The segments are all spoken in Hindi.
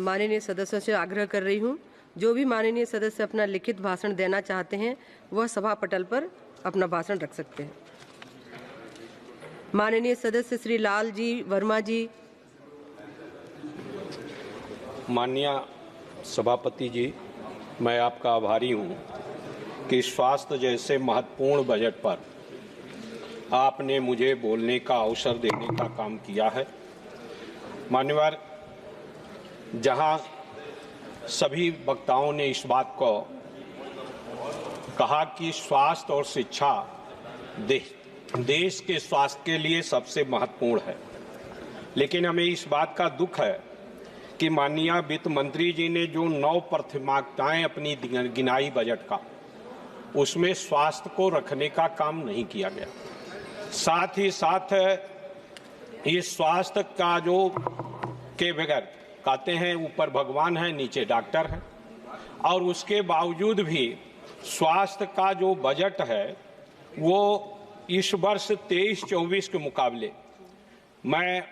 माननीय सदस्यों से आग्रह कर रही हूं, जो भी माननीय सदस्य अपना लिखित भाषण देना चाहते हैं वह सभा पटल पर अपना भाषण रख सकते हैं। माननीय सदस्य श्री लाल जी वर्मा जी। माननीय सभापति जी, मैं आपका आभारी हूं कि स्वास्थ्य जैसे महत्वपूर्ण बजट पर आपने मुझे बोलने का अवसर देने का काम किया है। मान्यवर, जहां सभी वक्ताओं ने इस बात को कहा कि स्वास्थ्य और शिक्षा देश के स्वास्थ्य के लिए सबसे महत्वपूर्ण है, लेकिन हमें इस बात का दुख है कि माननीय वित्त मंत्री जी ने जो 9 प्राथमिकताएं अपनी गिनाई बजट का, उसमें स्वास्थ्य को रखने का काम नहीं किया गया। साथ ही साथ ये स्वास्थ्य का जो के बगैर कहते हैं ऊपर भगवान है नीचे डॉक्टर है, और उसके बावजूद भी स्वास्थ्य का जो बजट है वो इस वर्ष 23-24 के मुकाबले, मैं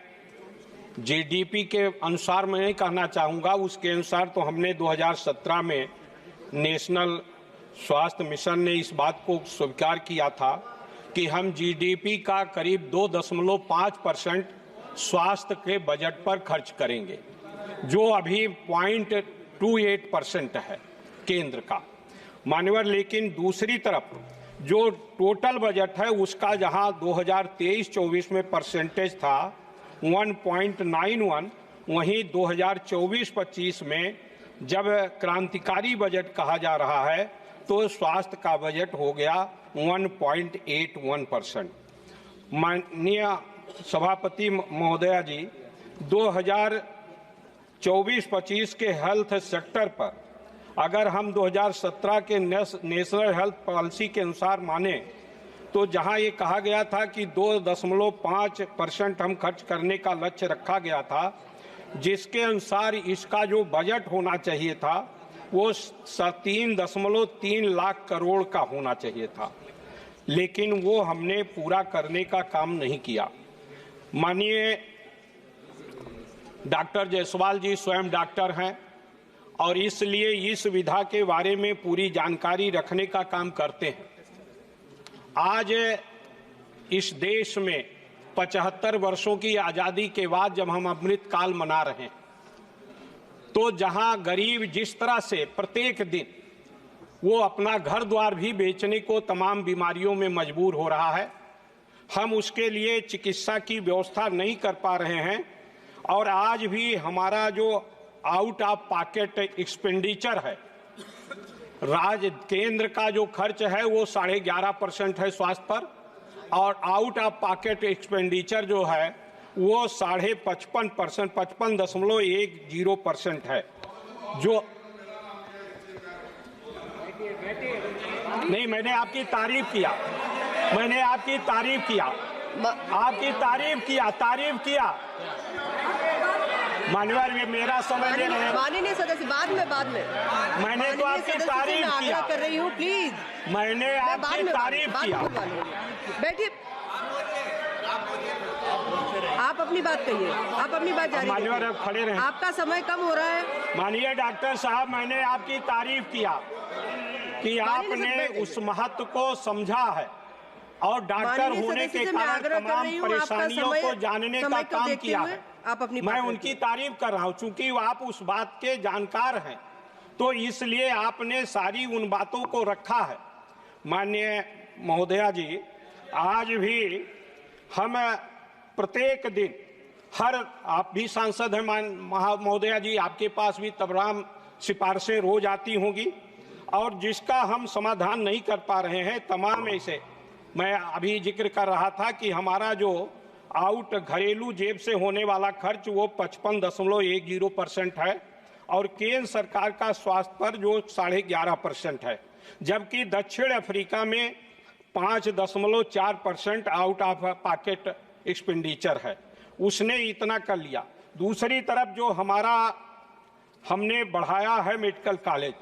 जीडीपी के अनुसार मैं नहीं कहना चाहूँगा, उसके अनुसार तो हमने 2017 में नेशनल स्वास्थ्य मिशन ने इस बात को स्वीकार किया था कि हम जीडीपी का करीब 2.5% स्वास्थ्य के बजट पर खर्च करेंगे, जो अभी 0.28% है केंद्र का। मान्यवर, लेकिन दूसरी तरफ जो टोटल बजट है उसका जहां 2023-24 में परसेंटेज था 1.91, वहीं 2024-25 में जब क्रांतिकारी बजट कहा जा रहा है तो स्वास्थ्य का बजट हो गया 1.81%। माननीय सभापति महोदया जी, 2024-25 के हेल्थ सेक्टर पर अगर हम 2017 के नेशनल हेल्थ पॉलिसी के अनुसार माने तो जहां ये कहा गया था कि 2.5% हम खर्च करने का लक्ष्य रखा गया था, जिसके अनुसार इसका जो बजट होना चाहिए था वो 3.3 लाख करोड़ का होना चाहिए था, लेकिन वो हमने पूरा करने का काम नहीं किया। माननीय डॉक्टर जायसवाल जी स्वयं डॉक्टर हैं और इसलिए इस विधा के बारे में पूरी जानकारी रखने का काम करते हैं। आज इस देश में 75 वर्षों की आज़ादी के बाद जब हम अमृत काल मना रहे हैं, तो जहां गरीब जिस तरह से प्रत्येक दिन वो अपना घर द्वार भी बेचने को तमाम बीमारियों में मजबूर हो रहा है, हम उसके लिए चिकित्सा की व्यवस्था नहीं कर पा रहे हैं, और आज भी हमारा जो आउट ऑफ पॉकेट एक्सपेंडिचर है, केंद्र का जो खर्च है वो 11.5% है स्वास्थ्य पर, और आउट ऑफ पॉकेट एक्सपेंडिचर जो है वो 55%, 55.10% है। जो नहीं, मैंने आपकी तारीफ किया, मैंने आपकी तारीफ किया, आपकी तारीफ किया। मान्यवर, ये मेरा समय ले रहे हैं। माननीय सदस्य बाद में मैंने तो आपकी तारीफ किया कर रही हूँ, प्लीज। मैंने आपकी तारीफ किया। बैठिए, आप अपनी बात कहिए, आप अपनी बात जारी रखिए। मान्यवर, खड़े रहे, आपका समय कम हो रहा है। माननीय डॉक्टर साहब, मैंने आपकी तारीफ किया कि आपने उस महत्व को समझा है और डॉक्टर होने के कारण तमाम परेशानियों को जानने का काम किया है। आप अपनी मैं उनकी तारीफ कर रहा हूं, चूंकि आप उस बात के जानकार हैं तो इसलिए आपने सारी उन बातों को रखा है। माननीय महोदया जी, आज भी हम प्रत्येक दिन आप भी सांसद हैं महोदया जी, आपके पास भी तमाम सिफारिशें रोज आती होंगी, और जिसका हम समाधान नहीं कर पा रहे हैं तमाम ऐसे। मैं अभी जिक्र कर रहा था कि हमारा जो आउट घरेलू जेब से होने वाला खर्च वो 55.10% है, और केंद्र सरकार का स्वास्थ्य पर जो 11.5% है, जबकि दक्षिण अफ्रीका में 5.4% आउट ऑफ पॉकेट एक्सपेंडिचर है, उसने इतना कर लिया। दूसरी तरफ जो हमारा हमने बढ़ाया है मेडिकल कॉलेज,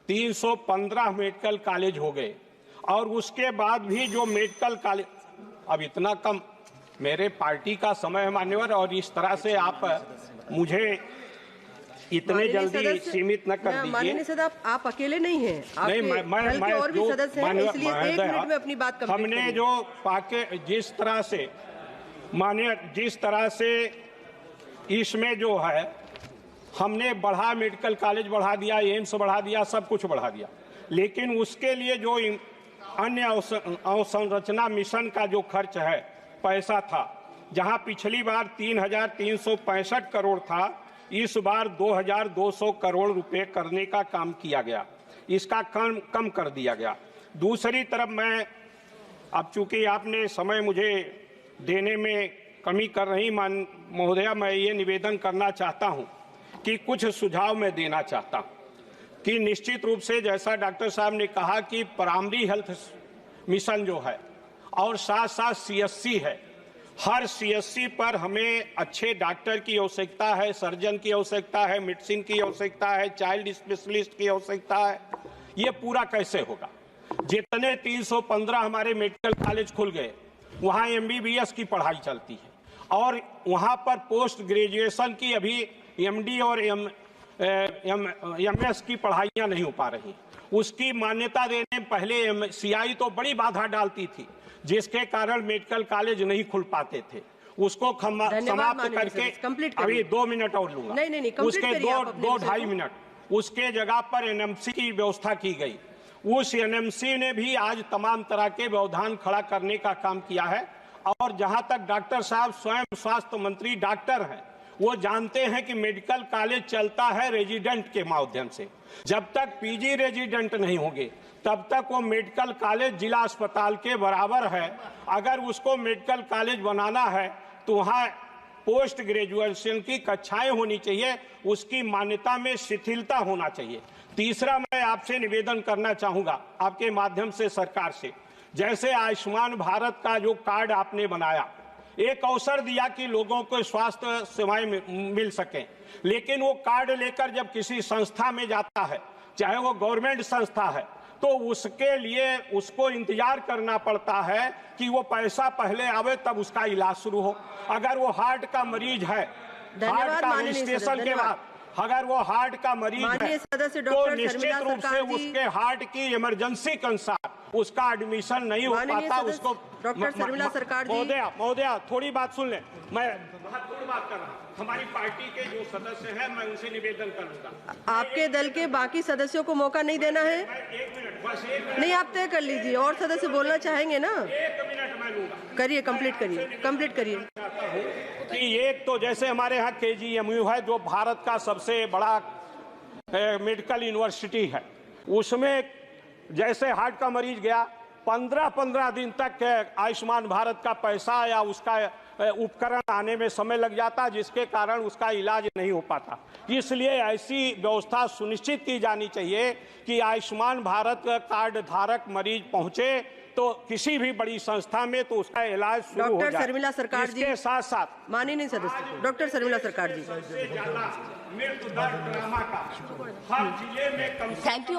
315 मेडिकल कॉलेज हो गए, और उसके बाद भी जो मेडिकल कॉलेज अब इतना कम मेरे पार्टी का समय है मान्यवर, और इस तरह से आप मुझे इतने माननीय जल्दी सदस्य- सीमित न कर माननीय दीजिए। सदस्य, आप अकेले नहीं हैं, नहीं, आपके दल के और भी जो सदस्य हैं, इसलिए एक मिनट में अपनी बात कंप्लीट हमने करिए। जो पाके जिस तरह से माननीय जिस तरह से इसमें जो है हमने बढ़ा, मेडिकल कॉलेज बढ़ा दिया, एम्स बढ़ा दिया, सब कुछ बढ़ा दिया, लेकिन उसके लिए जो अन्य अवसंरचना मिशन का जो खर्च है, पैसा था, जहां पिछली बार 3,365 करोड़ था, इस बार 2,200 करोड़ रुपए करने का काम किया गया, इसका कम कर दिया गया। दूसरी तरफ मैं, अब चूंकि आपने समय मुझे देने में कमी कर रही महोदया, मैं ये निवेदन करना चाहता हूं कि कुछ सुझाव मैं देना चाहता हूं कि निश्चित रूप से जैसा डॉक्टर साहब ने कहा कि प्राइमरी हेल्थ मिशन जो है और साथ साथ सीएससी है, हर सीएससी पर हमें अच्छे डॉक्टर की आवश्यकता है, सर्जन की आवश्यकता है, मेडिसिन की आवश्यकता है, चाइल्ड स्पेशलिस्ट की आवश्यकता है। ये पूरा कैसे होगा? जितने 315 हमारे मेडिकल कॉलेज खुल गए, वहाँ एमबीबीएस की पढ़ाई चलती है, और वहाँ पर पोस्ट ग्रेजुएशन की अभी एमडी और एमएस की पढ़ाइयाँ नहीं हो पा रही। उसकी मान्यता देने में पहले सीआई तो बड़ी बाधा डालती थी, जिसके कारण मेडिकल कॉलेज नहीं खुल पाते थे। उसको समाप्त करके अभी 2 मिनट और लूंगा, नहीं, उसके 2-2.5 मिनट उसके जगह पर एनएमसी की व्यवस्था की गई। उस एनएमसी ने भी आज तमाम तरह के व्यवधान खड़ा करने का काम किया है, और जहां तक डॉक्टर साहब स्वयं स्वास्थ्य मंत्री डॉक्टर हैं, वो जानते हैं कि मेडिकल कॉलेज चलता है रेजिडेंट के माध्यम से। जब तक पीजी रेजिडेंट नहीं होंगे तब तक वो मेडिकल कॉलेज जिला अस्पताल के बराबर है। अगर उसको मेडिकल कॉलेज बनाना है तो वहाँ पोस्ट ग्रेजुएशन की कक्षाएं होनी चाहिए, उसकी मान्यता में शिथिलता होना चाहिए। तीसरा, मैं आपसे निवेदन करना चाहूंगा आपके माध्यम से सरकार से, जैसे आयुष्मान भारत का जो कार्ड आपने बनाया, एक अवसर दिया कि लोगों को स्वास्थ्य सेवाएं मिल सकें, लेकिन वो कार्ड लेकर जब किसी संस्था में जाता है, चाहे वो गवर्नमेंट संस्था है, तो उसके लिए उसको इंतजार करना पड़ता है कि वो पैसा पहले आवे तब उसका इलाज शुरू हो। अगर वो हार्ट का मरीज है, हार्ट का रजिस्ट्रेशन के बाद अगर वो हार्ट का मरीज है तो निश्चित रूप से उसके हार्ट की इमरजेंसी के अनुसार उसका एडमिशन नहीं हो पाता। उसको डॉक्टर शर्मिला सरकार जी, महोदया थोड़ी बात सुन ले, मैं महत्वपूर्ण बात कर रहा हूँ। हमारी पार्टी के जो सदस्य हैं मैं उनसे निवेदन करूंगा, आपके दल के बाकी सदस्यों को मौका नहीं देना है। 1 मिनट, बस 1 मिनट। नहीं, आप तय कर लीजिए, और सदस्य बोलना चाहेंगे ना, 1 मिनट मैं लूंगा। करिए, कंप्लीट करिए। कि एक तो जैसे हमारे यहाँ केजीएमयू है, जो भारत का सबसे बड़ा मेडिकल यूनिवर्सिटी है, उसमें जैसे हार्ट का मरीज गया 15-15 दिन तक आयुष्मान भारत का पैसा या उसका उपकरण आने में समय लग जाता, जिसके कारण उसका इलाज नहीं हो पाता। इसलिए ऐसी व्यवस्था सुनिश्चित की जानी चाहिए कि आयुष्मान भारत कार्ड धारक मरीज पहुंचे तो किसी भी बड़ी संस्था में तो उसका इलाज शुरू हो जाए। डॉक्टर शर्मिला सरकार जी, इसके साथ साथ माननीय सदस्य डॉक्टर शर्मिला सरकार जी, सबसे ज्यादा मृत्यु दर ड्रामा का हर जिले में कम से कम